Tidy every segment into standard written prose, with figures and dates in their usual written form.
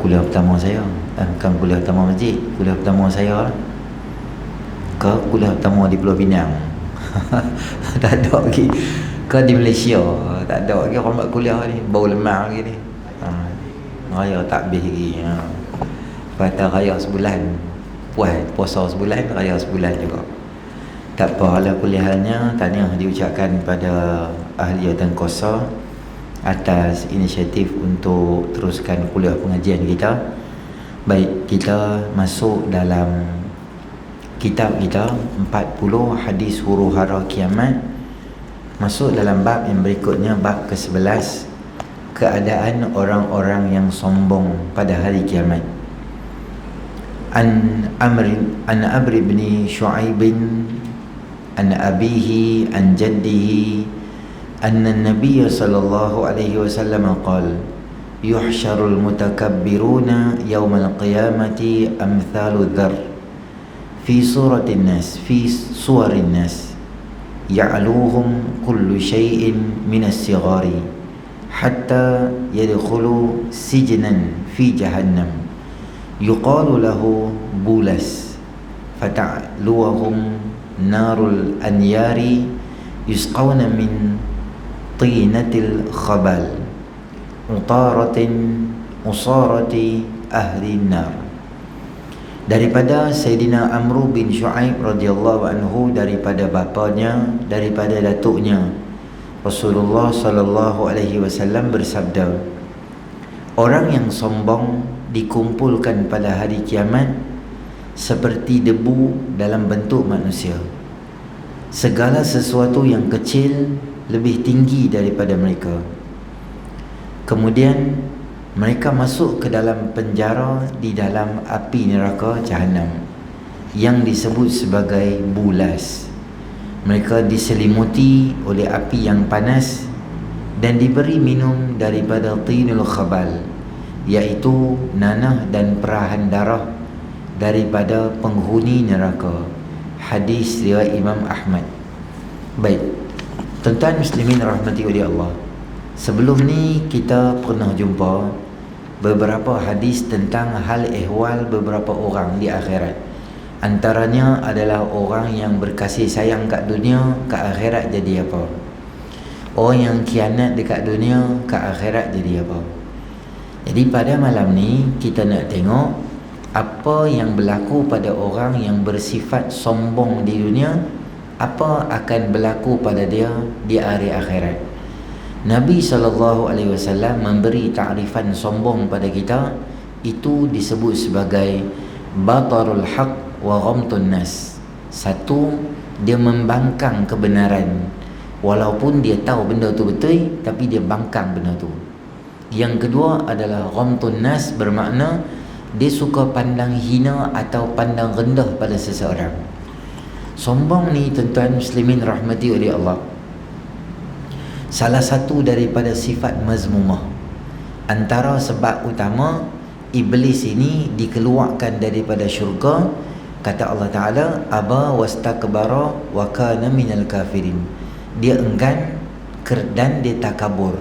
kuliah pertama saya. Bukan kuliah pertama masjid, kuliah pertama saya lah. Ke kuliah pertama di Pulau Pinang. Tak ada lagi. Ke di Malaysia, tak ada lagi hormat kuliah ni, bau lemah lagi ni. Raya tak habis lagi. Kata raya sebulan, puasa sebulan, raya sebulan juga. Tak apa, ala kuliahnya tahniah diucapkan pada ahli dan kosa atas inisiatif untuk teruskan kuliah pengajian kita. Baik, kita masuk dalam kitab kita 40 hadis huru-hara kiamat. Masuk dalam bab yang berikutnya, bab ke-11, keadaan orang-orang yang sombong pada hari kiamat. An Amr bin Shu'aib an abihi an jaddihi anna an-nabiy sallallahu alaihi wasallam qala yuhsyarul mutakabbiruna yawmal qiyamati amthalu dhar fi suratin nas fi suwarin nas ya'luhum kullu shay'in min as-sighari hatta yadkhulu sijnan fi jahannam yuqalu lahu bulas fata'luhum narul anyari yusqawna min tinatil khabal usarati ahli nar. Daripada Sayyidina Amr bin Shu'aib radhiyallahu anhu, daripada bapanya, daripada datuknya, Rasulullah sallallahu alaihi wasallam bersabda, orang yang sombong dikumpulkan pada hari kiamat seperti debu dalam bentuk manusia. Segala sesuatu yang kecil lebih tinggi daripada mereka. Kemudian mereka masuk ke dalam penjara di dalam api neraka Jahannam yang disebut sebagai bulas. Mereka diselimuti oleh api yang panas dan diberi minum daripada tinul khabal, iaitu nanah dan perahan darah daripada penghuni neraka. Hadis riwayat Imam Ahmad. Baik, tuan-tuan muslimin rahmati oleh Allah, sebelum ni kita pernah jumpa beberapa hadis tentang hal ehwal beberapa orang di akhirat. Antaranya adalah orang yang berkasih sayang kat dunia, kat akhirat jadi apa? Orang yang khianat dekat dunia, kat akhirat jadi apa? Jadi pada malam ni kita nak tengok apa yang berlaku pada orang yang bersifat sombong di dunia, apa akan berlaku pada dia di hari akhirat. Nabi SAW memberi takrifan sombong pada kita. Itu disebut sebagai batarul haq wa ghamtun nas. Satu, dia membangkang kebenaran, walaupun dia tahu benda tu betul, tapi dia bangkang benda tu. Yang kedua adalah ghamtun nas, bermakna dia suka pandang hina atau pandang rendah pada seseorang. Sombong ni tuan-tuan muslimin rahmati oleh Allah, salah satu daripada sifat mazmumah. Antara sebab utama iblis ini dikeluarkan daripada syurga, kata Allah Ta'ala, aba wastakbara wa kana minal kafirin. Dia enggan dan dia takabur.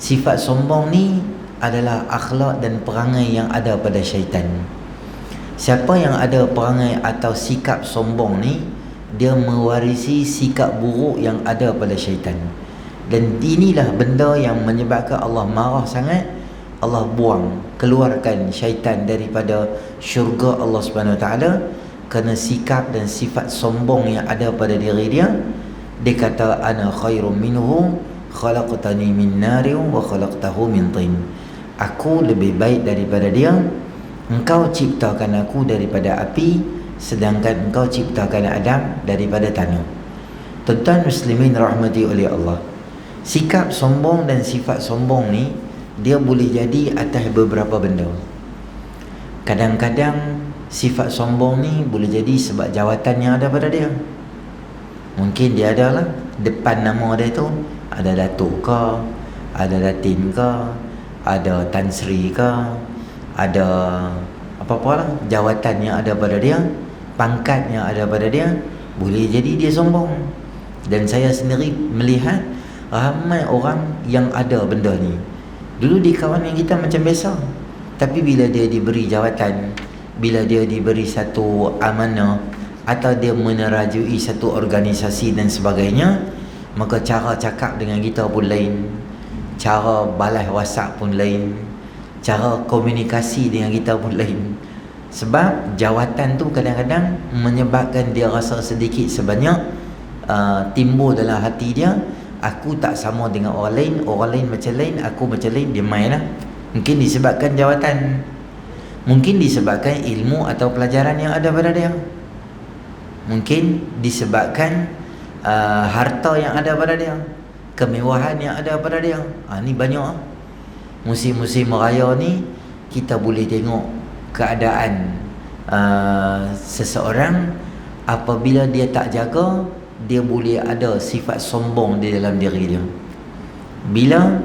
Sifat sombong ni adalah akhlak dan perangai yang ada pada syaitan. Siapa yang ada perangai atau sikap sombong ni, dia mewarisi sikap buruk yang ada pada syaitan. Dan inilah benda yang menyebabkan Allah marah sangat. Allah buang, keluarkan syaitan daripada syurga Allah Subhanahu Wa Taala kerana sikap dan sifat sombong yang ada pada diri dia. Dia kata, ana khairum minhu khalaqtani min narin wa khalaqtahu min tin. Aku lebih baik daripada dia. Engkau ciptakan aku daripada api, sedangkan engkau ciptakan Adam daripada tanah. Tuan-tuan muslimin rahmati oleh Allah, sikap sombong dan sifat sombong ni dia boleh jadi atas beberapa benda. Kadang-kadang sifat sombong ni boleh jadi sebab jawatan yang ada pada dia. Mungkin dia adalah depan nama dia tu ada Datuk ke, ada Datin ke, ada Tan Sri ke, ada apa-apa lah, jawatan yang ada pada dia, pangkat yang ada pada dia, boleh jadi dia sombong. Dan saya sendiri melihat ramai orang yang ada benda ni. Dulu di kawan yang kita macam biasa, Tapi bila dia diberi jawatan, bila dia diberi satu amanah, atau dia menerajui satu organisasi dan sebagainya, maka cara cakap dengan kita pun lain, cara balas WhatsApp pun lain, cara komunikasi dengan kita pun lain. Sebab jawatan tu kadang-kadang menyebabkan dia rasa sedikit sebanyak timbul dalam hati dia, aku tak sama dengan orang lain macam lain, aku macam lain, dia main lah. Mungkin disebabkan jawatan, mungkin disebabkan ilmu atau pelajaran yang ada pada dia, mungkin disebabkan harta yang ada pada dia, kemewahan yang ada pada dia. Ni banyak. Musim-musim raya ni kita boleh tengok keadaan seseorang, apabila dia tak jaga, dia boleh ada sifat sombong di dalam diri dia. Bila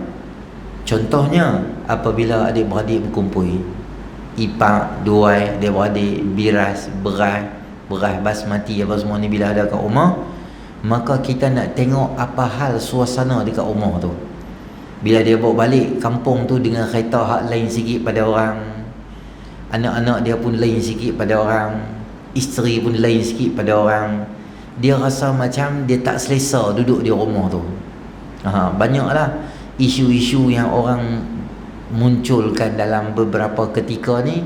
contohnya apabila adik-beradik berkumpul, ipak, duai, adik-beradik, beras basmati apa semua ni, bila ada kat rumah, maka kita nak tengok apa hal suasana dekat rumah tu. Bila dia bawa balik kampung tu dengan kereta hak lain sikit pada orang, anak-anak dia pun lain sikit pada orang, isteri pun lain sikit pada orang, dia rasa macam dia tak selesa duduk di rumah tu. Banyaklah isu-isu yang orang munculkan dalam beberapa ketika ni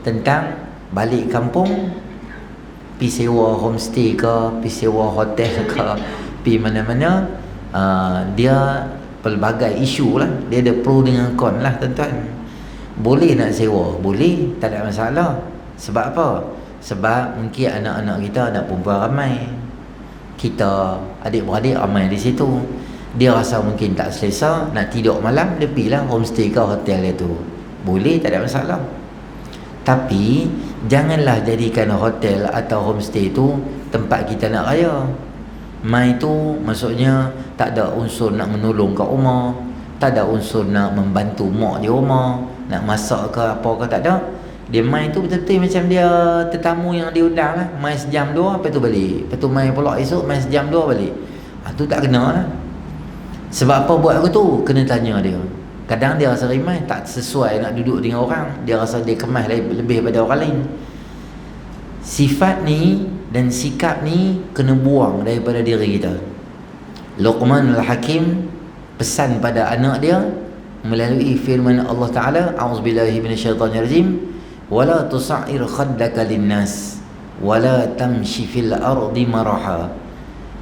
tentang balik kampung, pergi sewa homestay ke, pergi sewa hotel ke, pergi mana-mana, dia pelbagai isu lah, dia ada pro dengan con lah tuan-tuan. Boleh nak sewa, boleh, tak ada masalah. Sebab apa? Sebab mungkin anak-anak kita, anak perempuan ramai, kita adik-beradik ramai di situ, dia rasa mungkin tak selesa nak tidur malam, dia pergi lah homestay ke hotel dia tu, boleh, tak ada masalah. Tapi janganlah jadikan hotel atau homestay tu tempat kita nak raya. Mai tu maksudnya tak ada unsur nak menolong kat rumah, tak ada unsur nak membantu mak di rumah, nak masak ke apa ke, tak ada. Dia mai tu betul-betul macam dia tetamu yang diundang lah, mai sejam dua, lepas tu balik, lepas tu mai pula esok, mai sejam dua balik. Tu tak kena lah. Sebab apa buat aku tu? Kena tanya dia. Kadang dia rasa rimai, tak sesuai nak duduk dengan orang, dia rasa dia kemas lebih pada orang lain. Sifat ni dan sikap ni kena buang daripada diri kita. Luqman al-Hakim pesan pada anak dia melalui firman Allah Ta'ala, a'udzubillahi minasyaitanirrajim, wala tusa'ir khaddaka linnas wala tamshi fil ardi maraha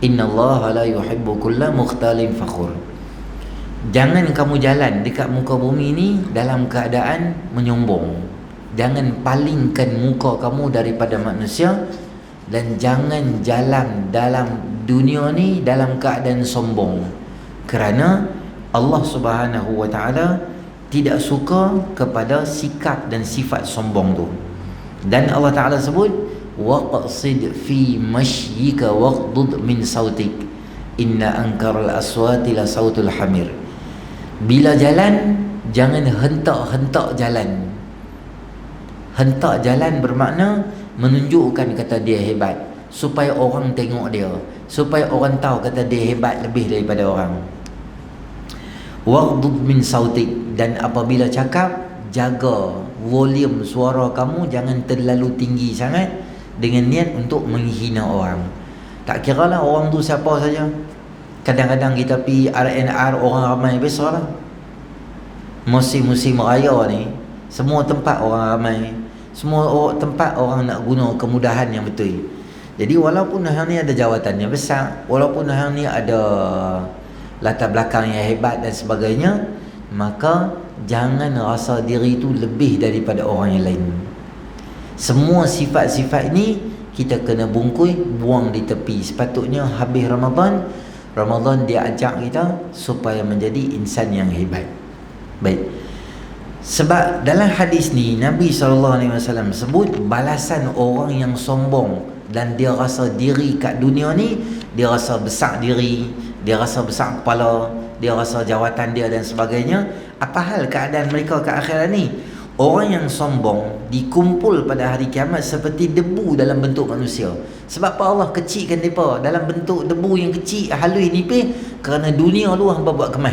innallaha la yuhibbu kulla mukhtalin fakhur. Jangan kamu jalan dekat muka bumi ni dalam keadaan menyombong. Jangan palingkan muka kamu daripada manusia, dan jangan jalan dalam dunia ni dalam keadaan sombong, kerana Allah Subhanahu wa Ta'ala tidak suka kepada sikap dan sifat sombong tu. Dan Allah Ta'ala sebut, waqsid fi mashyika waqdud min sautik inna ankaral aswati la sautul hamir. Bila jalan, jangan hentak-hentak jalan. Hentak jalan bermakna menunjukkan kata dia hebat, supaya orang tengok dia, supaya orang tahu kata dia hebat lebih daripada orang. Waqdud min sautik, dan apabila cakap, jaga volume suara kamu, jangan terlalu tinggi sangat dengan niat untuk menghina orang. Tak kira lah orang tu siapa saja. Kadang-kadang kita pergi RNR, orang ramai besar lah. Musim-musim raya ni, semua tempat orang ramai, semua tempat orang nak guna kemudahan yang betul. Jadi walaupun hang ni ada jawatan yang besar, walaupun hang ni ada latar belakang yang hebat dan sebagainya, maka jangan rasa diri tu lebih daripada orang yang lain. Semua sifat-sifat ni kita kena bungkus, buang di tepi. Sepatutnya habis Ramadan dia ajak kita supaya menjadi insan yang hebat. Baik. Sebab dalam hadis ni Nabi SAW sebut balasan orang yang sombong dan dia rasa diri kat dunia ni, dia rasa besar diri, dia rasa besar kepala, dia rasa jawatan dia dan sebagainya. Apa hal keadaan mereka kat akhirat ni? Orang yang sombong dikumpul pada hari kiamat seperti debu dalam bentuk manusia. Sebab apa Allah kecilkan mereka dalam bentuk debu yang kecil, halus nipis? Kerana dunia lu hang buat kemas,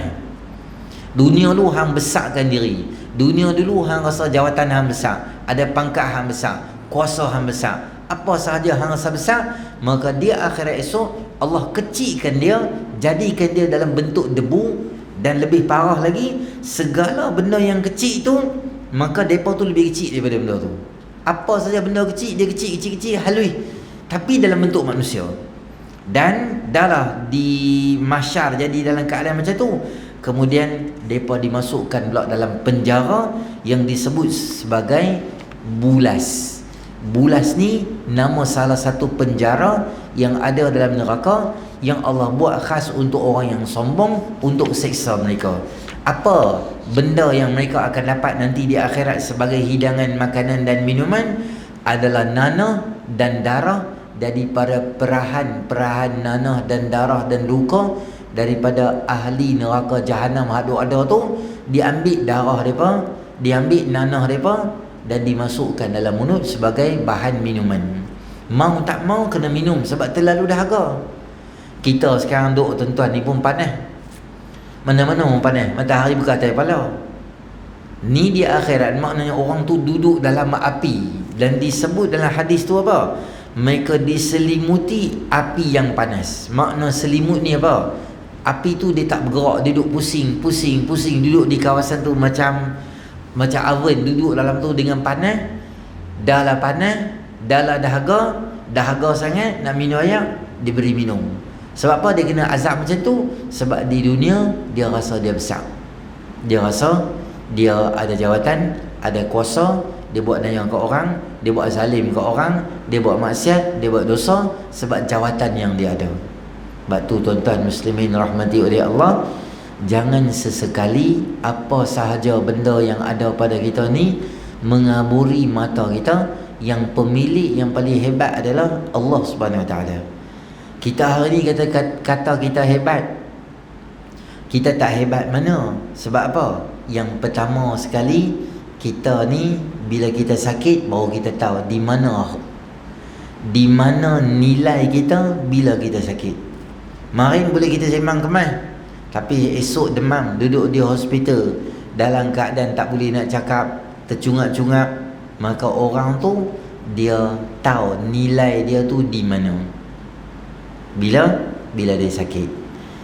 dunia lu hang besarkan diri, Dunia dulu hang rasa jawatan hang besar, ada pangkat hang besar, kuasa hang besar, apa sahaja hang rasa besar, maka dia akhirat esok Allah kecilkan dia, jadikan dia dalam bentuk debu. Dan lebih parah lagi, segala benda yang kecil tu, maka mereka tu lebih kecil daripada benda tu. Apa saja benda kecil, dia kecil halus, tapi dalam bentuk manusia. Dan dah di mahsyar jadi dalam keadaan macam tu. Kemudian mereka dimasukkan pula dalam penjara yang disebut sebagai bulas. Bulas ni nama salah satu penjara yang ada dalam neraka, yang Allah buat khas untuk orang yang sombong, untuk seksa mereka. Apa benda yang mereka akan dapat nanti di akhirat sebagai hidangan makanan dan minuman adalah nanah dan darah daripada perahan nanah dan darah dan luka daripada ahli neraka jahanam ada tu. Diambil darah mereka, diambil nanah mereka dan dimasukkan dalam mulut sebagai bahan minuman. Mau tak mau kena minum sebab terlalu dahaga. Kita sekarang duduk tuan-tuan ni pun panas. Mana-mana pun panas, matahari buka atas kepala. Ni di akhirat maknanya orang tu duduk dalam api. Dan disebut dalam hadis tu apa? Mereka diselimuti api yang panas. Makna selimut ni apa? Api tu dia tak bergerak, dia duduk pusing, duduk di kawasan tu macam oven, duduk dalam tu dengan panas. Dah lah panas, dah lah dahaga sangat, nak minum air, diberi minum. Sebab apa dia kena azab macam tu? Sebab di dunia dia rasa dia besar, dia rasa dia ada jawatan, ada kuasa, dia buat nayang ke orang, dia buat zalim ke orang, dia buat maksiat, dia buat dosa sebab jawatan yang dia ada. Sebab tu tuan-tuan muslimin rahmati oleh Allah, jangan sesekali apa sahaja benda yang ada pada kita ni mengaburi mata kita. Yang pemilik yang paling hebat adalah Allah Subhanahu Wa Taala. Kita hari ni kata kita hebat, kita tak hebat mana? Sebab apa? Yang pertama sekali, kita ni bila kita sakit baru kita tahu di mana nilai kita bila kita sakit. Marin boleh kita sembang kemas, tapi esok demam, duduk di hospital dalam keadaan tak boleh nak cakap, tercungap-cungap, maka orang tu dia tahu nilai dia tu di mana. Bila dia sakit.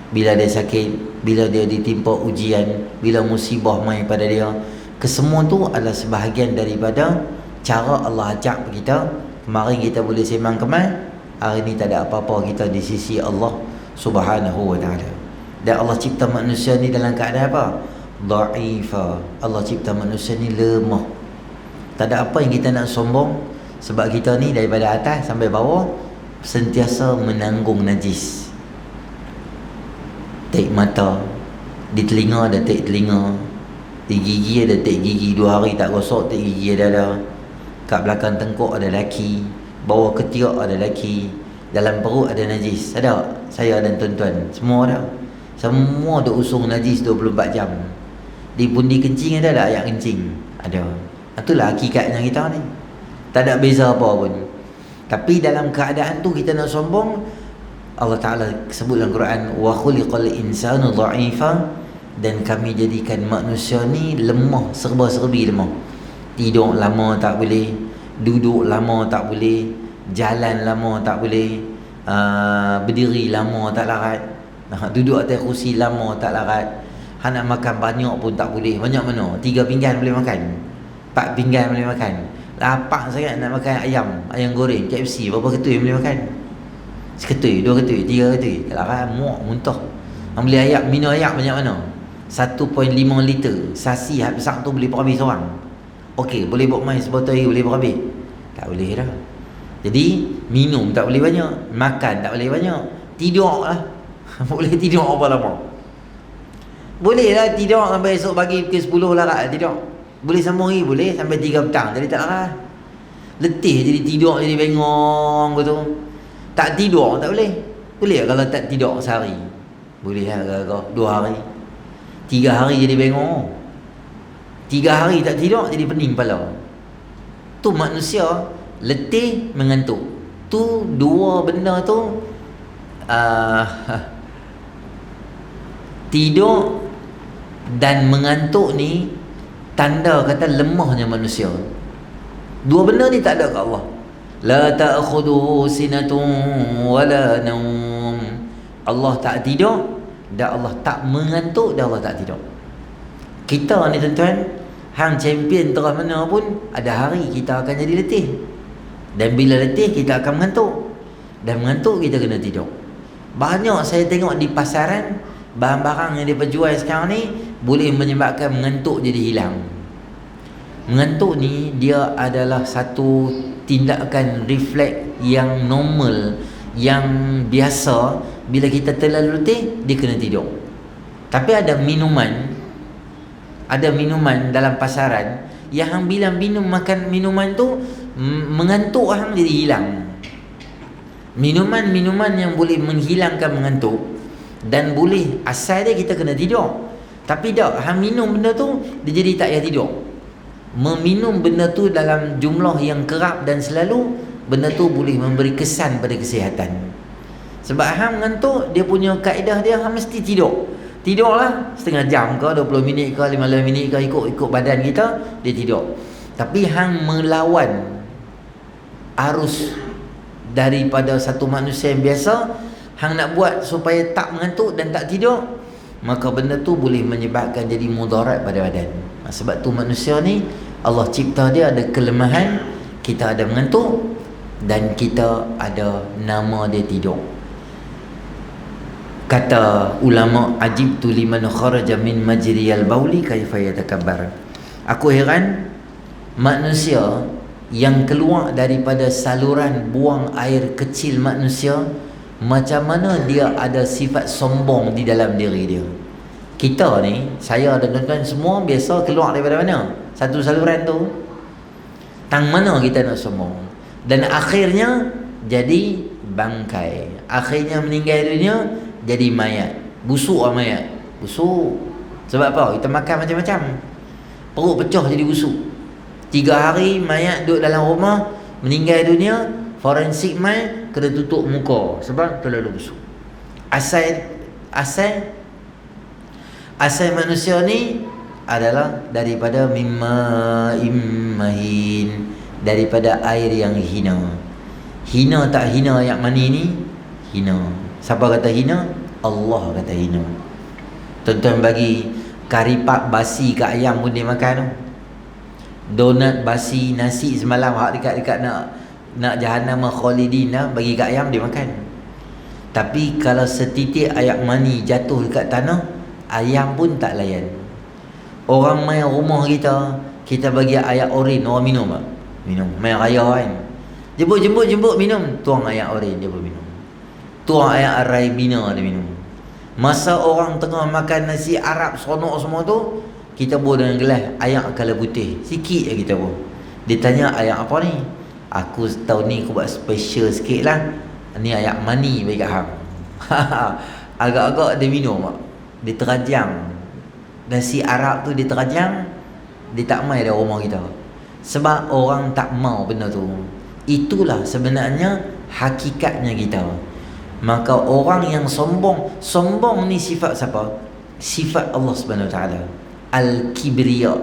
Bila dia sakit, bila dia ditimpa ujian, bila musibah mai pada dia. Kesemua tu adalah sebahagian daripada cara Allah ajak kita. Kemarin kita boleh sembang kemas, hari ni tak ada apa-apa kita di sisi Allah Subhanahu Wa Taala. Dan Allah cipta manusia ni dalam keadaan apa? Dha'ifa. Allah cipta manusia ni lemah. Tak ada apa yang kita nak sombong, sebab kita ni daripada atas sampai bawah sentiasa menanggung najis. Tek mata, di telinga ada tek telinga, di gigi ada tek gigi, 2 hari tak gosok tek gigi ada. Kat belakang tengkuk ada laki, bawah ketiak ada laki, dalam perut ada najis. Ada? Saya dan tuan-tuan semua ada. Semua ada usung najis 24 jam. Di pundi kencing ada ayat kencing? Ada. Itulah hakikatnya kita ni. Tak ada beza apa pun. Tapi dalam keadaan tu kita nak sombong, Allah Ta'ala sebut dalam Quran, wa khuliqal insanu dha'ifa, dan kami jadikan manusia ni lemah, serba-serbi lemah. Tidur lama tak boleh, duduk lama tak boleh, jalan lama tak boleh, berdiri lama tak larat, duduk atas kursi lama tak larat. Nak makan banyak pun tak boleh. Banyak mana? 3 pinggan boleh makan, 4 pinggan boleh makan. Lapar sangat nak makan ayam goreng KFC, berapa ketui boleh makan? Seketui, 2 ketui, 3 ketui. Tak larat, muak, muntah. Beli ayam, minum ayam banyak mana? 1.5 liter. Sasi besar tu boleh berhabis orang. Okey, boleh buat main sebotol air, boleh berhabis? Tak boleh dah. Jadi minum tak boleh banyak, makan tak boleh banyak, tidur lah. Boleh tidur apa lama? Boleh lah tidur sampai esok pagi pukul 10 larat tidur. Boleh sambung lagi, boleh sampai 3 petang. Jadi tak larat. Letih jadi tidur, jadi bengong gitu. Tak tidur tak boleh. Boleh kalau tak tidur sehari? Boleh lah, 2 hari, 3 hari jadi bengong. 3 hari tak tidur jadi pening kepala. Tu manusia letih mengantuk. Tu 2 benda tu, tidur dan mengantuk ni tanda kata lemahnya manusia. Dua benda ni tak ada kat Allah. La ta'khudhuhu sinatun wala naum. Allah tak tidur dan Allah tak mengantuk dan Allah tak tidur. Kita ni tuan-tuan, hang champion terah mana pun, ada hari kita akan jadi letih. Dan bila letih kita akan mengantuk. Dan mengantuk kita kena tidur. Banyak saya tengok di pasaran, barang-barang yang dia jual sekarang ni boleh menyebabkan mengantuk jadi hilang. Mengantuk ni dia adalah satu tindakan refleks yang normal, yang biasa. Bila kita terlalu letih, dia kena tidur. Tapi ada minuman dalam pasaran yang hang bila makan minuman tu mengantuk hang jadi hilang. Minuman yang boleh menghilangkan mengantuk dan boleh asal dia kita kena tidur. Tapi tak, hang minum benda tu dia jadi tak payah tidur. Meminum benda tu dalam jumlah yang kerap dan selalu, benda tu boleh memberi kesan pada kesihatan. Sebab hang mengantuk, dia punya kaedah dia hang mesti tidur. Tidurlah setengah jam ke, 20 minit ke, 15 minit ke, ikut badan kita, dia tidur. Tapi hang melawan arus daripada satu manusia yang biasa, hang nak buat supaya tak mengantuk dan tak tidur, maka benda tu boleh menyebabkan jadi mudarat pada badan. Sebab tu manusia ni Allah cipta dia ada kelemahan. Kita ada mengantuk dan kita ada nama dia tidur. Kata ulama, ajibtu liman kharaja min majriyal bauli kaifa yatakabbar. Aku heran manusia yang keluar daripada saluran buang air kecil manusia, macam mana dia ada sifat sombong di dalam diri dia. Kita ni, saya dan tuan-tuan semua biasa keluar daripada mana? Satu saluran tu. Tang mana kita nak sombong? Dan akhirnya jadi bangkai. Akhirnya meninggal dunia jadi mayat. Busuk lah mayat. Busuk. Sebab apa? Kita makan macam-macam. Perut pecah jadi busuk. 3 hari mayat duduk dalam rumah, meninggal dunia, forensik mai kena tutup muka sebab terlalu busuk. Asal manusia ni adalah daripada mimma immahin, daripada air yang hina. Hina tak hina ayat mani ni? Hina. Siapa kata hina? Allah kata hina. Tuan-tuan bagi karipak basi kat ayam pun dia makan tu. Donat basi, nasi semalam hak dekat nak jahannam khalidin dah, bagi kat ayam dia makan. Tapi kalau setitik ayak mani jatuh dekat tanah, ayam pun tak layan. Orang main rumah kita bagi ayak oren, orang minum tak? Minum. Main raya kan, jemput minum, tuang ayak oren dia pun minum. Tuang ayak araibina dia minum. Masa orang tengah makan nasi Arab seronok semua tu, kita bawa dengan gelas ayak kala putih sikit je kita bawa. Dia tanya, ayak apa ni? Aku tahun ni aku buat special sikit lah, ni ayak mani bagi kat hang. Agak-agak dia minum tak? Dia terajang. Nasi Arab tu dia terajang, dia tak mai dah rumah kita. Sebab orang tak mau benda tu. Itulah sebenarnya hakikatnya kita. Maka orang yang sombong ni sifat siapa? Sifat Allah Subhanahu Wa Taala. Al-Kibriya,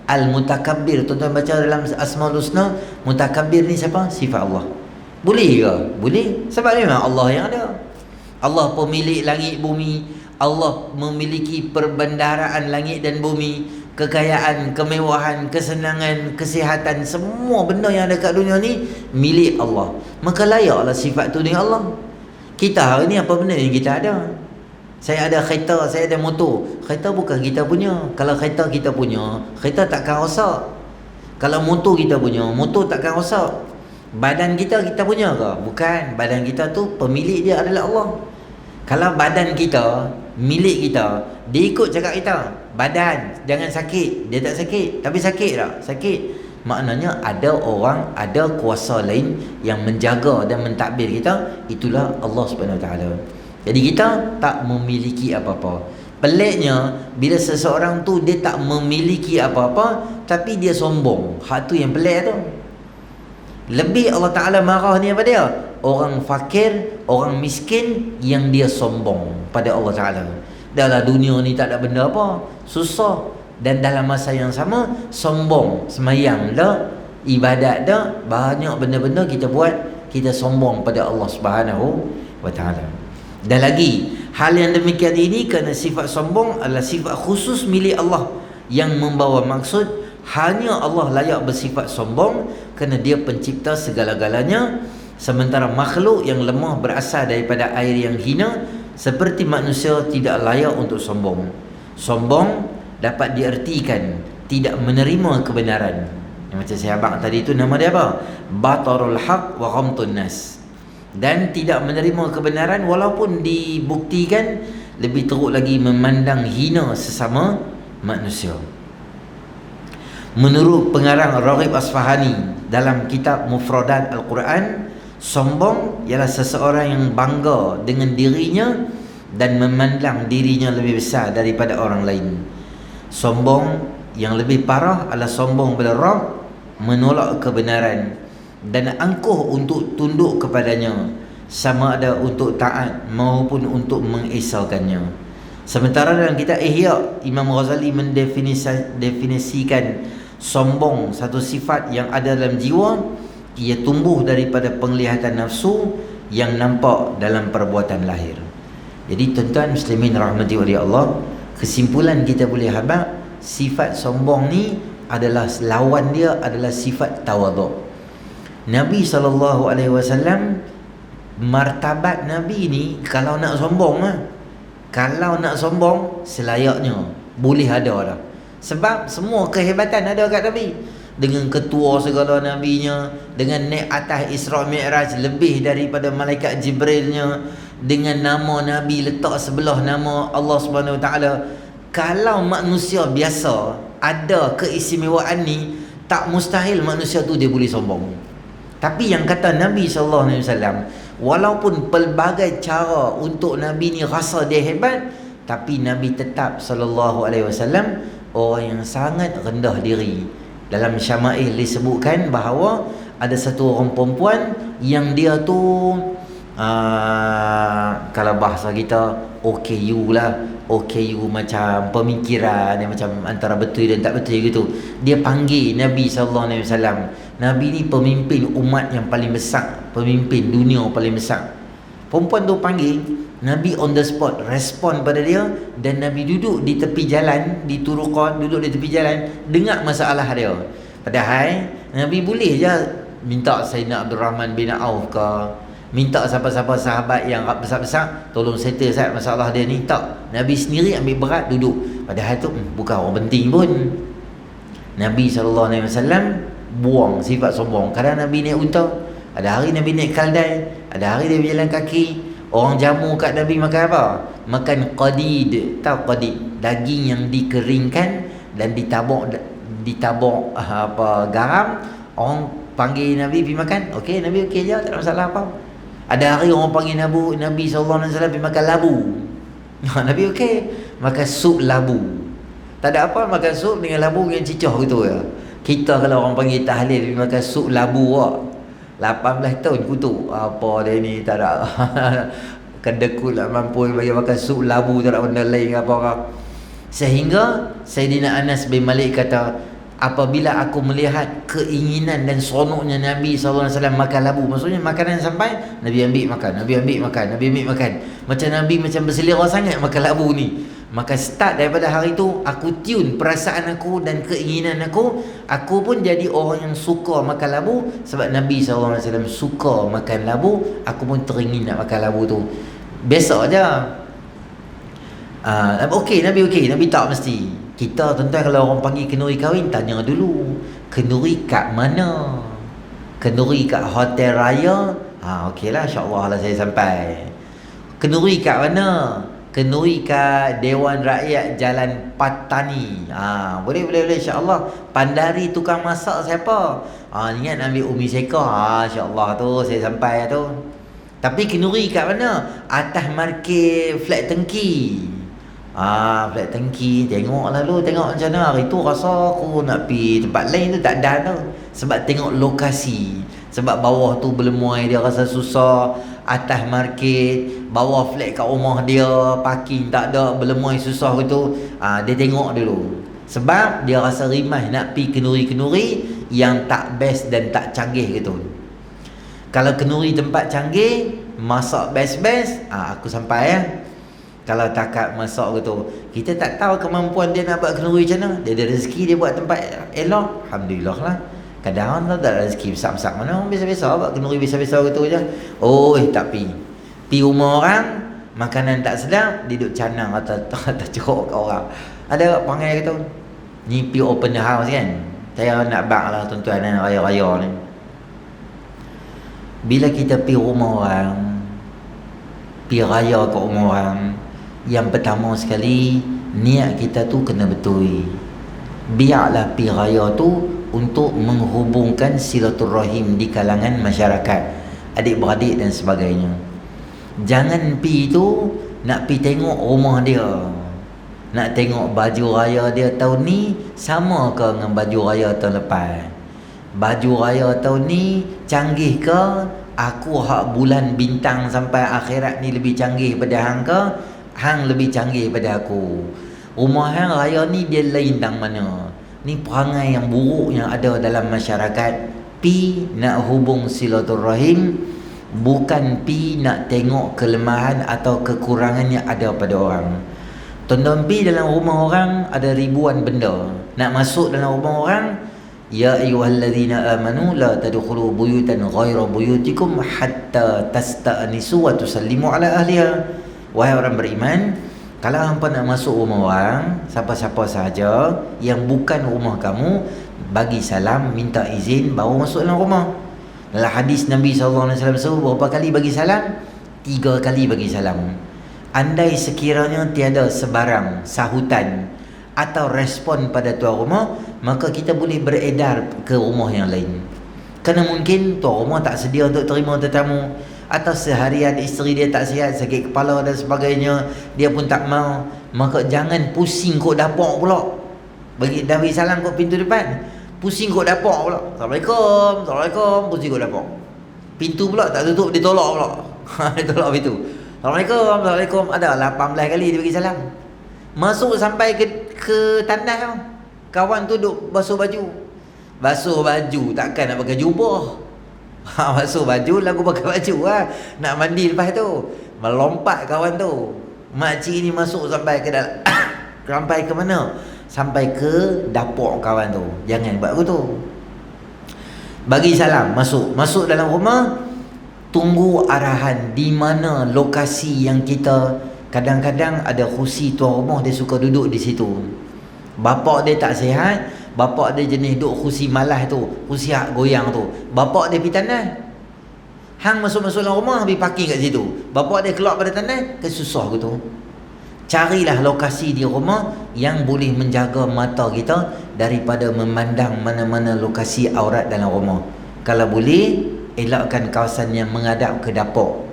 Al-Mutakabbir. Tuan-tuan baca dalam Asmaul Husna, Mutakabbir ni siapa? Sifat Allah. Boleh ke? Boleh. Sebab memang Allah yang ada. Allah pemilik langit bumi. Allah memiliki perbendaharaan langit dan bumi, kekayaan, kemewahan, kesenangan, kesihatan, semua benda yang ada kat dunia ni milik Allah. Maka layaklah sifat tu dengan Allah. Kita hari ni apa benda yang kita ada? Saya ada kereta, saya ada motor. Kereta bukan kita punya. Kalau kereta kita punya, kereta takkan rosak. Kalau motor kita punya, motor takkan rosak. Badan kita punya ke? Bukan. Badan kita tu pemilik dia adalah Allah. Kalau badan kita milik kita, dia ikut cakap kita, badan jangan sakit, dia tak sakit. Tapi sakit tak? Sakit. Maknanya ada orang, ada kuasa lain yang menjaga dan mentadbir kita. Itulah Allah Subhanahu Wa Taala. Jadi kita tak memiliki apa-apa. Peliknya bila seseorang tu dia tak memiliki apa-apa tapi dia sombong. Hak tu yang pelik tu. Lebih Allah Ta'ala marah ni apa dia? Orang fakir, orang miskin yang dia sombong pada Allah Ta'ala. Dalam dunia ni tak ada benda apa, susah. Dan dalam masa yang sama sombong, semayang dah, ibadat dah, banyak benda-benda kita buat, kita sombong pada Allah Subhanahu wa taala. Dan lagi, hal yang demikian ini kerana sifat sombong adalah sifat khusus milik Allah yang membawa maksud hanya Allah layak bersifat sombong kerana dia pencipta segala-galanya, sementara makhluk yang lemah berasal daripada air yang hina seperti manusia tidak layak untuk sombong. Sombong dapat diartikan tidak menerima kebenaran. Yang macam saya abang tadi itu, nama dia apa? Batarul haq wa ghamtun nas. Dan tidak menerima kebenaran walaupun dibuktikan, lebih teruk lagi memandang hina sesama manusia. Menurut pengarang Raghib Asfahani dalam kitab Mufradat Al-Quran, sombong ialah seseorang yang bangga dengan dirinya dan memandang dirinya lebih besar daripada orang lain. Sombong yang lebih parah adalah sombong pada Rabb, menolak kebenaran dan angkuh untuk tunduk kepadanya, sama ada untuk taat maupun untuk mengesahkannya. Sementara dalam kitab Ihya, Imam Ghazali mendefinisikan sombong satu sifat yang ada dalam jiwa, ia tumbuh daripada penglihatan nafsu yang nampak dalam perbuatan lahir. Jadi tuan-tuan muslimin rahmati oleh Allah, kesimpulan kita boleh habaq, sifat sombong ni adalah lawan dia adalah sifat tawaduk. Nabi SAW, martabat Nabi ni kalau nak sombong kalau nak sombong selayaknya boleh ada dah. Sebab semua kehebatan ada kat Nabi. Dengan ketua segala nabinya, dengan naik atas Isra Mi'raj lebih daripada malaikat Jibrilnya, dengan nama Nabi letak sebelah nama Allah Subhanahu Wa Taala. Kalau manusia biasa ada keistimewaan ni, tak mustahil manusia tu dia boleh sombong. Tapi yang kata Nabi SAW, walaupun pelbagai cara untuk Nabi ni rasa dia hebat, tapi Nabi tetap SAW orang yang sangat rendah diri. Dalam Syama'il disebutkan bahawa ada satu orang perempuan yang dia tu kalau bahasa kita OKU lah, OKU macam pemikiran yang macam antara betul dan tak betul gitu. Dia panggil Nabi SAW. Nabi ni pemimpin umat yang paling besar, pemimpin dunia paling besar. Perempuan tu panggil, Nabi on the spot respon pada dia, dan Nabi duduk di tepi jalan, di turuqat, duduk di tepi jalan, dengar masalah dia. Padahal Nabi boleh je minta Sayyidina Abdul Rahman bin Auf ke, minta siapa-siapa sahabat yang besar-besar, tolong settle Ustaz masalah dia ni. Tak, Nabi sendiri ambil berat duduk. Padahal tu bukan orang penting pun. Nabi SAW buang sifat sombong. Kadang Nabi naik unta, ada hari Nabi naik kaldai, ada hari dia berjalan kaki. Orang jamu kat Nabi makan apa? Makan qadid. Tahu qadid? Daging yang dikeringkan dan ditabur garam. Orang panggil Nabi pergi makan, okey, Nabi okey je, tak ada masalah apa. Ada hari orang panggil Nabi SAW pergi makan labu. Nabi okey, makan sup labu. Tak ada apa, makan sup dengan labu dengan cicah gitu ya. Kita kalau orang panggil tahlil pergi makan sup labu 18 tahun kutuk. Apa dia ni, tak ada kedekut lah mampu bagi makan sup labu, tak ada benda lain apa orang. Sehingga Sayyidina Anas bin Malik kata, apabila aku melihat keinginan dan seronoknya Nabi SAW makan labu, maksudnya makanan sampai Nabi ambil makan, Nabi ambil makan, Nabi ambil makan, macam Nabi macam berselera sangat makan labu ni. Maka start daripada hari tu, aku tune perasaan aku dan keinginan aku pun jadi orang yang suka makan labu. Sebab Nabi SAW suka makan labu, aku pun teringin nak makan labu tu. Biasa je. Okey, Nabi tak mesti. Kita tuan-tuan kalau orang panggil kenduri kahwin, tanya dulu, kenduri kat mana? Kenduri kat hotel raya? Okeylah, insya-Allah lah saya sampai. Kenduri kat mana? Kenduri kat Dewan Rakyat Jalan Patani. Boleh insya-Allah. Pandari tukang masak siapa? Ingat ambil Umi Seka. Insya-Allah tu saya sampai tu. Tapi kenduri kat mana? Atas market flat tengki. Flat tengki, tengoklah lu, tengok macam mana. Hari tu rasa aku nak pergi tempat lain tu tak ada tu. Sebab tengok lokasi. Sebab bawah tu berlemuai dia rasa susah. Atas market, bawah flat kat rumah dia, parking tak ada, berlemuai susah gitu. Dia tengok dulu. Sebab dia rasa rimah nak pi kenuri-kenuri yang tak best dan tak canggih gitu. Kalau kenuri tempat canggih, masak best-best, aku sampai ya. Kalau takat masak gitu, kita tak tahu kemampuan dia nak buat kenuri macam mana. Dia ada rezeki, dia buat tempat elok, alhamdulillah lah. Kadang-kadang tak ada rezeki besar-besar mana, biasa-biasa buat kenuri biasa-biasa gitu je. Tak pi rumah orang, makanan tak sedap, dia duduk canang atau cerok ke orang. Ada panggil gitu, ni pi open the house kan. Saya nak bak lah tuan-tuan raya-raya ni. Bila kita pi rumah orang, pi raya ke rumah orang, yang pertama sekali, niat kita tu kena betul. Biarlah pi raya tu untuk menghubungkan silaturahim di kalangan masyarakat, adik-beradik dan sebagainya. Jangan pi tu nak pi tengok rumah dia, nak tengok baju raya dia tahun ni sama ke dengan baju raya tahun lepas. Baju raya tahun ni canggih ke? Aku hak bulan bintang sampai akhirat ni lebih canggih pada hang ke? Hang lebih canggih pada aku. Rumah hang raya ni dia lain tang mana? Ni perangai yang buruk yang ada dalam masyarakat. Pi nak hubung silaturahim, bukan pi nak tengok kelemahan atau kekurangan yang ada pada orang. Tonton pi dalam rumah orang ada ribuan benda. Nak masuk dalam rumah orang, ya ayyuhallazina amanu la tadkhulu buyutan ghaira buyutikum hatta tasta'nisu wa tusallimu ala ahliha. Wahai orang beriman, kalau hampa nak masuk rumah orang, siapa-siapa sahaja yang bukan rumah kamu, bagi salam, minta izin baru masuk dalam rumah. Dalam hadis Nabi SAW sebut berapa kali bagi salam? 3 kali bagi salam. Andai sekiranya tiada sebarang sahutan atau respon pada tuan rumah, maka kita boleh beredar ke rumah yang lain. Kerana mungkin tuan rumah tak sedia untuk terima tetamu, atau seharian isteri dia tak sihat, sakit kepala dan sebagainya, dia pun tak mau. Maka jangan pusing kok dapur pula. Bagi salam kok pintu depan, pusing kok dapur pula. Assalamualaikum, Assalamualaikum, pusing kok dapur. Pintu pula tak tutup, dia tolak pula. Dia tolak pintu. Assalamualaikum, Assalamualaikum. Ada 18 kali dia bagi salam. Masuk sampai ke tandas, kawan tu duk basuh baju. Basuh baju takkan nak pakai jubah. Basuh baju lagu pakai baju lah. Nak mandi lepas tu, melompat kawan tu. Makcik ni masuk sampai ke dalam sampai ke mana? Sampai ke dapur kawan tu. Jangan buat begitu. Bagi salam, masuk dalam rumah, tunggu arahan di mana lokasi yang kita. Kadang-kadang ada kursi tuan rumah dia suka duduk di situ. Bapak dia tak sihat, bapak dia jenis duduk kursi malas tu, kursi hak goyang tu. Bapak dia pergi tandas, hang masuk-masuk dalam rumah, pergi parking kat situ. Bapak dia keluar pada tandas, kesusah gitu. Carilah lokasi di rumah yang boleh menjaga mata kita daripada memandang mana-mana lokasi aurat dalam rumah. Kalau boleh, elakkan kawasan yang menghadap ke dapur.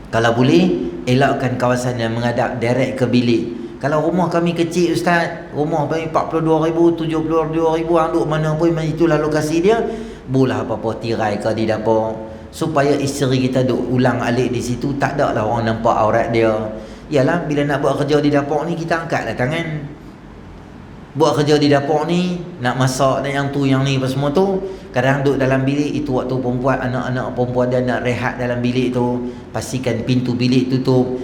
Kalau boleh, elakkan kawasan yang menghadap direct ke bilik. Kalau rumah kami kecil ustaz, rumah kami 42,000, 72,000, orang duduk mana pun, itulah lokasi dia. Boleh apa-apa tirai ke di dapur, supaya isteri kita duduk ulang alik di situ, tak ada lah orang nampak aurat dia. Yalah, bila nak buat kerja di dapur ni, kita angkatlah tangan. Buat kerja di dapur ni, nak masak dan yang tu yang ni apa semua tu, kadang duduk dalam bilik, itu waktu perempuan, anak-anak perempuan dia nak rehat dalam bilik tu, pastikan pintu bilik tutup.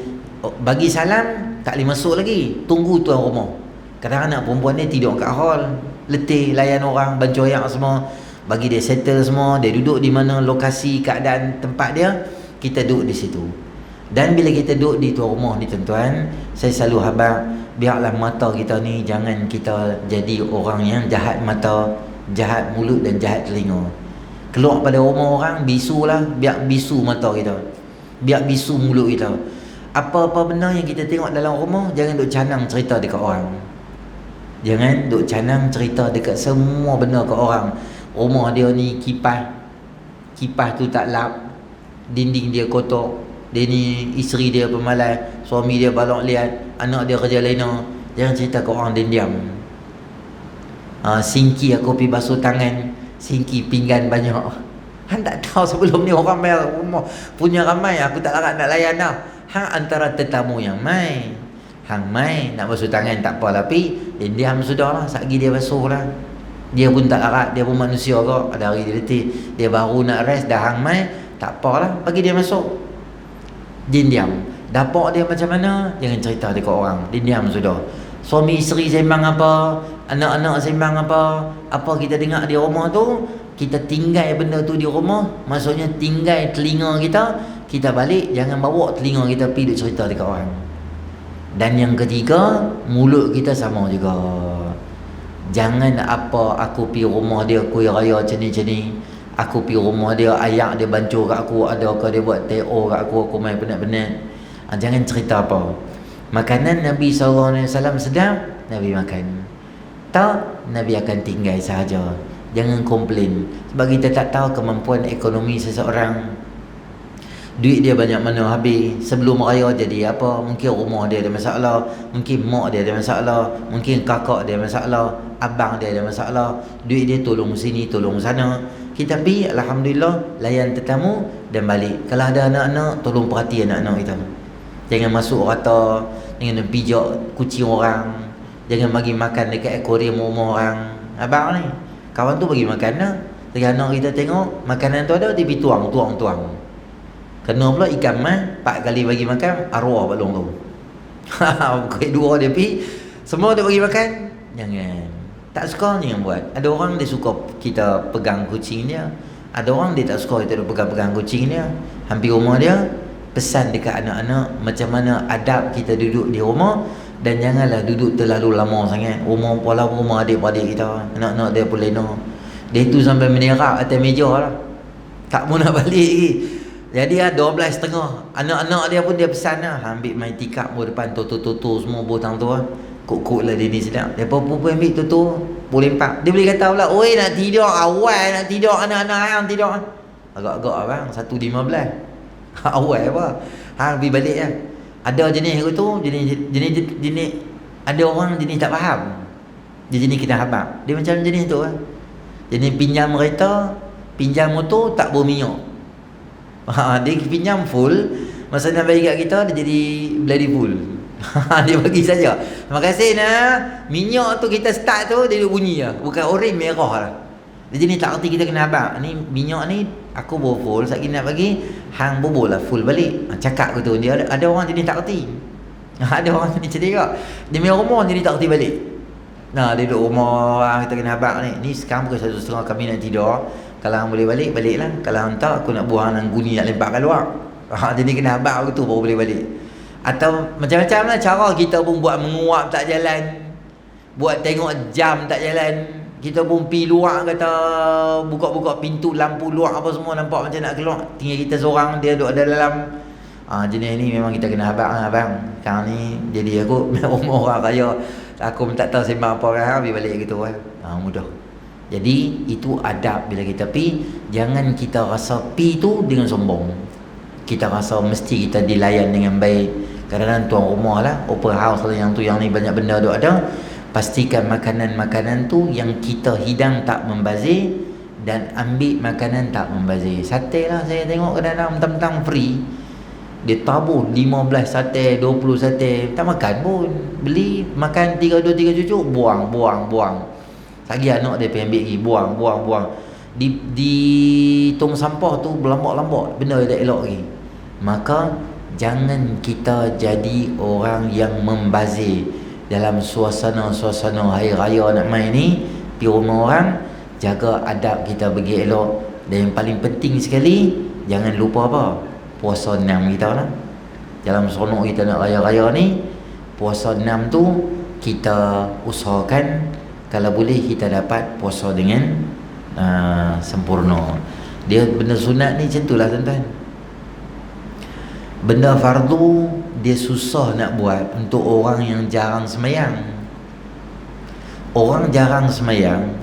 Bagi salam, tak boleh masuk lagi, tunggu tuan rumah. Kadang anak perempuan ni tidur kat hall, letih layan orang, baju ayak semua. Bagi dia settle semua, dia duduk di mana lokasi keadaan tempat dia, kita duduk di situ. Dan bila kita duduk di tuan rumah ni tuan-tuan, saya selalu habaq, biarlah mata kita ni jangan kita jadi orang yang jahat mata, jahat mulut dan jahat telinga. Keluar pada rumah orang, bisulah, biar bisu mata kita, biar bisu mulut kita. Apa-apa benda yang kita tengok dalam rumah, jangan duk canang cerita dekat orang. Jangan duk canang cerita dekat semua benda ke orang. Rumah dia ni kipas tu tak lap, dinding dia kotor, dia ni isteri dia pemalas, suami dia balok liat, anak dia kerja lain. Jangan cerita ke orang diam. Singki aku pergi basuh tangan, singki pinggan banyak. Han tak tahu sebelum ni orang mai rumah punya ramai, aku tak larat nak layan dah. Hang antara tetamu yang mai, Hang mai nak basuh tangan tak apa tapi dia diam sudahlah, satgi dia basuh lah. Dia pun tak larat, dia pun manusia kok. Ada hari dia letih, dia baru nak rest dah hang mai, tak apalah, bagi dia masuk. Dia diam. Dapak dia macam mana, jangan cerita dekat orang. Dia diam sudah. Suami isteri sembang apa, anak-anak sembang apa kita dengar di rumah tu, kita tinggal benda tu di rumah, maksudnya tinggal telinga kita balik, jangan bawa telinga kita pergi duk cerita dekat orang. Dan yang ketiga, mulut kita sama juga. Jangan apa aku pergi rumah dia kuih raya macam ni, aku pergi rumah dia ayak dia bancuh kat aku, ada ke dia buat TO kat aku main penat-penat. Jangan cerita apa. Makanan Nabi SAW sedap, Nabi makan. Tak, Nabi akan tinggal sahaja. Jangan komplain. Sebab kita tak tahu kemampuan ekonomi seseorang. Duit dia banyak mana habis. Sebelum raya jadi apa, mungkin rumah dia ada masalah, mungkin mak dia ada masalah, mungkin kakak dia ada masalah, abang dia ada masalah. Duit dia tolong sini, tolong sana. Kita pergi, Alhamdulillah, layan tetamu dan balik. Kalau ada anak-anak, tolong perhati anak-anak kita. Jangan masuk rata, jangan pijak kucing orang, jangan bagi makan dekat akuarium rumah orang. Abang ni, kawan tu bagi makan lah. Jadi anak kita tengok makanan tu ada, dia pergi tuang. Kena pula ikan mah 4 kali bagi makan, arwah balong tu. Bukan 2 dia pergi, semua dia bagi makan. Jangan. Tak suka ni yang buat. Ada orang dia suka kita pegang kucing dia, ada orang dia tak suka kita pegang kucing dia. Hampir rumah dia, pesan dekat anak-anak macam mana adab kita duduk di rumah. Dan janganlah duduk terlalu lama sangat. Rumah adik-adik kita, anak-anak dia pun lena. Dia tu sampai menerak atas meja lah, tak mau nak balik lagi. Jadi 12.30, anak-anak dia pun dia pesan lah, ambil main tikap pun depan tutur semua botang tu lah. Kok lah dia ni sedap. Dia pun ambil tutur, boleh 4. Dia boleh kata pula, oi nak tidur awal, nak tidur anak-anak yang tidur. Agak-agak abang 1.15. Awal apa? Hang pergi balik lah. Ada jenis tu, jenis ada orang jenis tak faham. Dia jenis kena habaq. Dia macam jenis tu lah. Jenis pinjam kereta, pinjam motor tak berminyak. Dia pinjam full, masa nak bagi kat kita dia jadi bloody full. Dia bagi saja. Terima kasih nak. Minyak tu kita start tu dia bunyi lah. Bukan oren merah lah. Dia jenis tak erti kita kena habaq. Ni minyak ni aku bawa full, satgi nak bagi, hang bobol lah full balik. Cakap ke tu, dia ada orang jenis tak erti. Ada orang jenis macam dia. Dia main rumah jadi tak erti balik. Nah, dia duduk rumah orang kita kena habaq ni. Ni sekarang pukul 1.30 kami nak tidur. Kalau hang boleh balik, baliklah. Kalau hang tak, aku nak buang hang guni nak lempar kat luar. Jadi kena habaq tu baru boleh balik. Atau macam-macam lah cara kita pun buat menguap tak jalan, buat tengok jam tak jalan. Kita pun pergi luar, kata buka-buka pintu lampu luar apa semua nampak macam nak keluar, tinggal kita seorang, dia duduk ada dalam. Jenis ni memang kita kena habaq lah abang. Sekarang ni jadi aku rumah orang kaya, aku pun tak tahu sembang apa orang, habis balik gitu lah. Mudah. Jadi itu adab bila kita pi. Jangan kita rasa pi tu dengan sombong. Kita rasa mesti kita dilayan dengan baik. Kadang-kadang tuan rumah lah, open house lah, yang tu yang ni banyak benda tu ada. Pastikan makanan-makanan tu yang kita hidang tak membazir, dan ambil makanan tak membazir. Sate lah saya tengok kadang-kadang mentang-mentang free, dia tabur 15 sate, 20 sate, tak makan pun. Beli, makan 3 cucuk, buang. Lagi anak dia pergi ambil lagi, buang. Di tong sampah tu berlambak-lambak, benda dia tak elok lagi. Maka jangan kita jadi orang yang membazir dalam suasana hari raya nak main ni. Pergi rumah orang, jaga adab kita bagi elok. Dan yang paling penting sekali, jangan lupa apa? Puasa 6 kita lah. Dalam seronok kita nak raya-raya ni, puasa 6 tu kita usahakan kalau boleh kita dapat puasa dengan sempurna. Dia benda sunat ni macam tu lah tuan-tuan. Benda fardu dia susah nak buat untuk orang yang jarang semayang. Orang jarang semayang,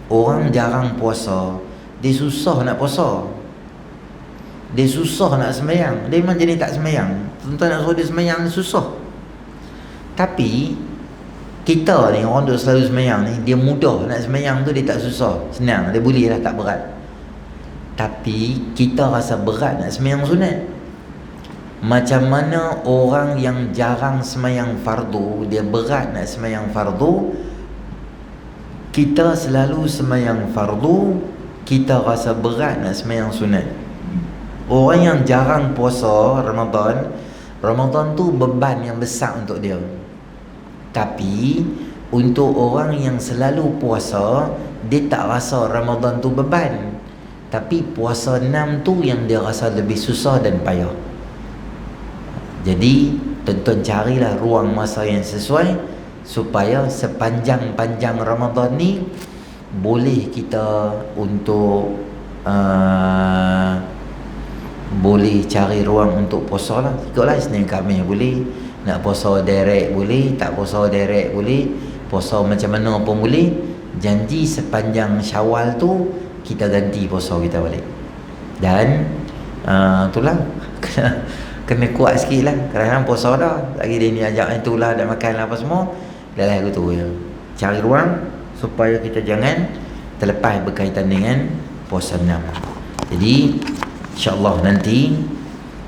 orang jarang puasa, dia susah nak puasa, dia susah nak semayang. Dia memang jenis tak semayang. Tuan-tuan nak suruh dia semayang ni susah. Tapi kita ni orang tu selalu semayang ni, dia mudah nak semayang tu, dia tak susah, senang, dia boleh lah, tak berat. Tapi kita rasa berat nak semayang sunat. Macam mana orang yang jarang semayang fardu, dia berat nak semayang fardu, kita selalu semayang fardu, kita rasa berat nak semayang sunat. Orang yang jarang puasa Ramadan tu beban yang besar untuk dia. Tapi untuk orang yang selalu puasa, dia tak rasa Ramadan tu beban, tapi puasa 6 tu yang dia rasa lebih susah dan payah. Jadi tuan-tuan carilah ruang masa yang sesuai supaya sepanjang-panjang Ramadan ni boleh kita untuk boleh cari ruang untuk puasa lah. Ikutlah Isnin Khamis boleh, nak puasa direct boleh, tak puasa direct boleh, puasa macam mana pun boleh. Janji sepanjang Syawal tu kita ganti puasa kita balik. Dan itulah kena kuat sikit lah. Kadang-kadang puasa dah, lagi dia ni ajak itulah, dah makan lah apa semua, dah lah aku tu ya. Cari ruang supaya kita jangan terlepas berkaitan dengan puasa 6. Jadi InsyaAllah nanti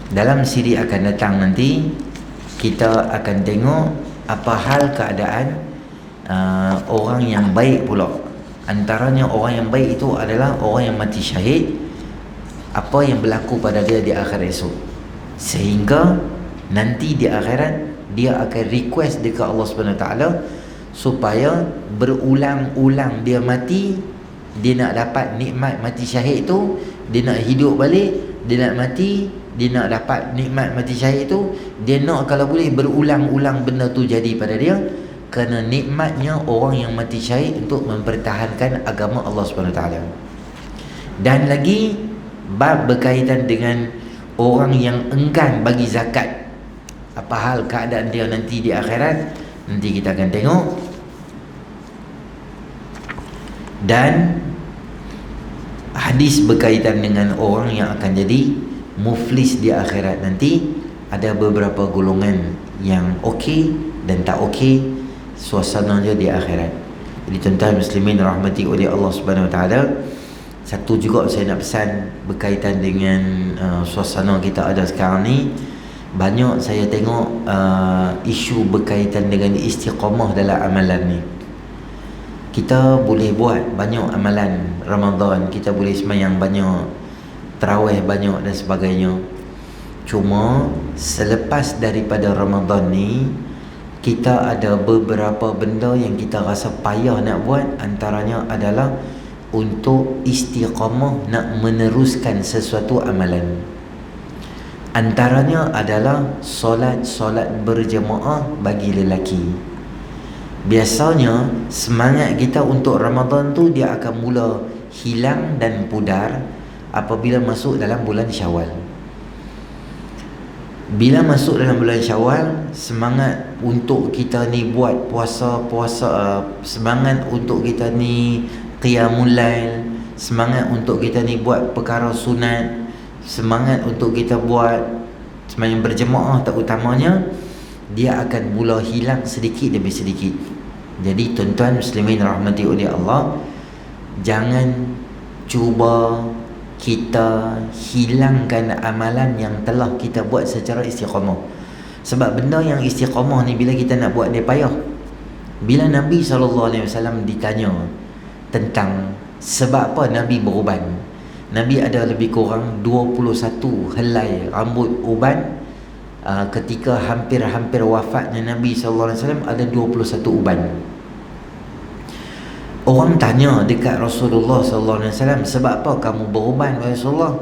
dalam siri akan datang nanti kita akan tengok apa hal keadaan orang yang baik pula. Antaranya orang yang baik itu adalah orang yang mati syahid, apa yang berlaku pada dia di akhirat esok, sehingga nanti di akhirat dia akan request dekat Allah SWT supaya berulang-ulang dia mati, dia nak dapat nikmat mati syahid tu, dia nak hidup balik, dia nak mati, dia nak dapat nikmat mati syahid tu, dia nak kalau boleh berulang-ulang benda tu jadi pada dia, kerana nikmatnya orang yang mati syahid untuk mempertahankan agama Allah SWT. Dan lagi bab berkaitan dengan orang yang enggan bagi zakat, apa hal keadaan dia nanti di akhirat, nanti kita akan tengok. Dan hadis berkaitan dengan orang yang akan jadi muflis di akhirat nanti, ada beberapa golongan yang okey dan tak okey suasananya di akhirat. Jadi tuan-tuan muslimin rahmati oleh Allah Subhanahu Wa Taala, satu juga saya nak pesan berkaitan dengan suasana kita ada sekarang ni. Banyak saya tengok isu berkaitan dengan istiqamah dalam amalan ni. Kita boleh buat banyak amalan Ramadan, kita boleh sembahyang banyak, tarawih banyak dan sebagainya. Cuma selepas daripada Ramadan ni, kita ada beberapa benda yang kita rasa payah nak buat. Antaranya adalah untuk istiqamah nak meneruskan sesuatu amalan. Antaranya adalah solat berjemaah bagi lelaki. Biasanya semangat kita untuk Ramadan tu dia akan mula hilang dan pudar apabila masuk dalam bulan Syawal. Bila masuk dalam bulan Syawal, semangat untuk kita ni buat puasa, semangat untuk kita ni qiyamul lail, semangat untuk kita ni buat perkara sunat, semangat untuk kita buat sembahyang berjemaah terutamanya, dia akan mula hilang sedikit demi sedikit. Jadi tuan-tuan muslimin rahmati oleh Allah, jangan cuba kita hilangkan amalan yang telah kita buat secara istiqamah. Sebab benda yang istiqamah ni bila kita nak buat dia payah. Bila Nabi SAW ditanya tentang sebab apa Nabi beruban, Nabi ada lebih kurang 21 helai rambut uban. Ketika hampir-hampir wafatnya Nabi SAW ada 21 uban. Orang tanya dekat Rasulullah SAW, sebab apa kamu beruban wahai Rasulullah?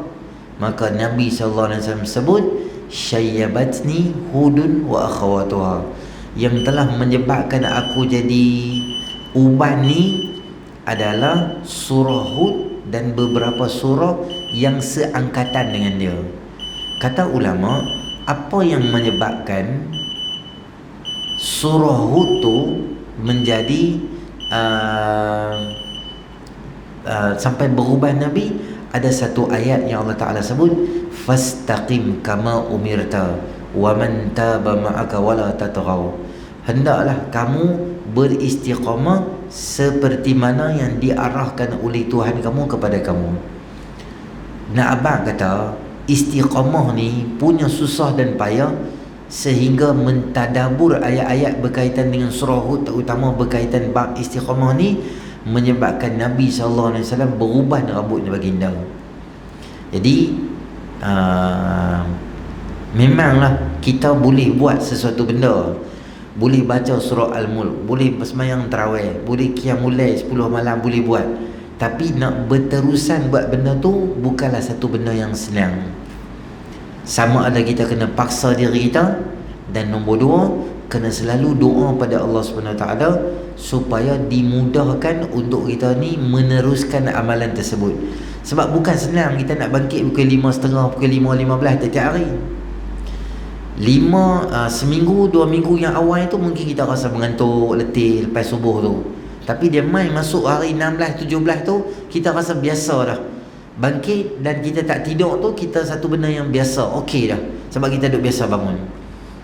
Maka Nabi SAW sebut, syayyabatni Hudun wa akhawatuha, yang telah menyebabkan aku jadi uban ni adalah surah Hud dan beberapa surah yang seangkatan dengan dia. Kata ulama, apa yang menyebabkan surah Hud tu menjadi sampai berubah Nabi? Ada satu ayat yang Allah Ta'ala sebut, fastaqim kama umirta wa man taba ma'aka wala tatghaw, hendaklah kamu beristiqamah seperti mana yang diarahkan oleh Tuhan kamu kepada kamu. Nak abang kata, istiqamah ni punya susah dan payah sehingga mentadabur ayat-ayat berkaitan dengan surah Hud, terutama berkaitan bab istiqamah ni, menyebabkan Nabi SAW berubah rambutnya baginda. Jadi memanglah kita boleh buat sesuatu benda, boleh baca surah Al-Mulk, boleh bersemayang tarawih, boleh qiyamul lail 10 malam boleh buat, tapi nak berterusan buat benda tu bukanlah satu benda yang senang. Sama ada kita kena paksa diri kita, dan nombor dua, kena selalu doa pada Allah SWT supaya dimudahkan untuk kita ni meneruskan amalan tersebut. Sebab bukan senang kita nak bangkit pukul 5.30, pukul 5.15 tiap hari. Seminggu, 2 minggu yang awal tu mungkin kita rasa mengantuk, letih lepas subuh tu. Tapi dia main masuk hari 16, 17 tu, kita rasa biasa dah. Bangkit dan kita tak tidur tu, kita satu benda yang biasa, okey dah. Sebab kita duk biasa bangun.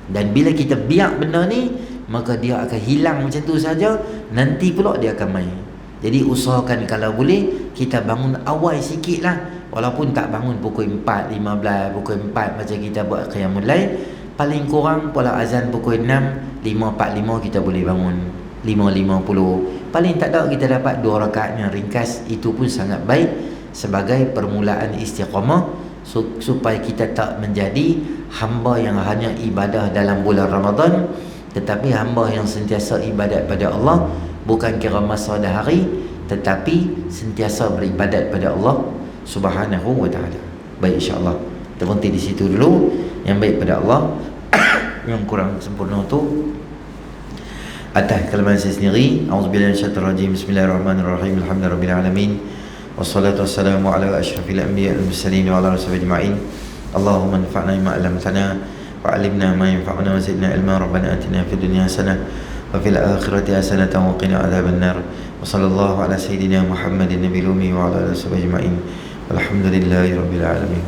Dan bila kita biak benda ni, maka dia akan hilang macam tu saja. Nanti pula dia akan main. Jadi usahakan kalau boleh kita bangun awal sikit lah. Walaupun tak bangun pukul 4.15, pukul 4 macam kita buat qiyamul lail, paling kurang pola azan pukul 6, 5.45 kita boleh bangun, 5.50. Paling tak ada kita dapat 2 rakaat yang ringkas. Itu pun sangat baik sebagai permulaan istiqamah, supaya kita tak menjadi hamba yang hanya ibadah dalam bulan Ramadan, tetapi hamba yang sentiasa ibadat pada Allah, bukan kira masa dan hari, tetapi sentiasa beribadat pada Allah Subhanahu wa ta'ala. Baik, insya-Allah kita berhenti di situ dulu. Yang baik pada Allah, yang kurang sempurna tu atas kelemahan saya sendiri. Auzubillahi minasyaitonir rajim. Bismillahirrahmanirrahim. Alhamdulillahirabbil alamin. Wassalatu wassalamu ala asyrafil anbiya'i wal mursalin wa ala alihi ajma'in. Allahumma anfa'na bima 'allamtana wa 'allimna ma yanfa'una wa zidna ilma. Rabbana atina fid dunya hasanah wa fil akhirati hasanatan wa qina adzaban nar. Wa sallallahu ala sayyidina Muhammadin nabiyil ummi wa ala alihi ajma'in. Walhamdulillahirabbil alamin.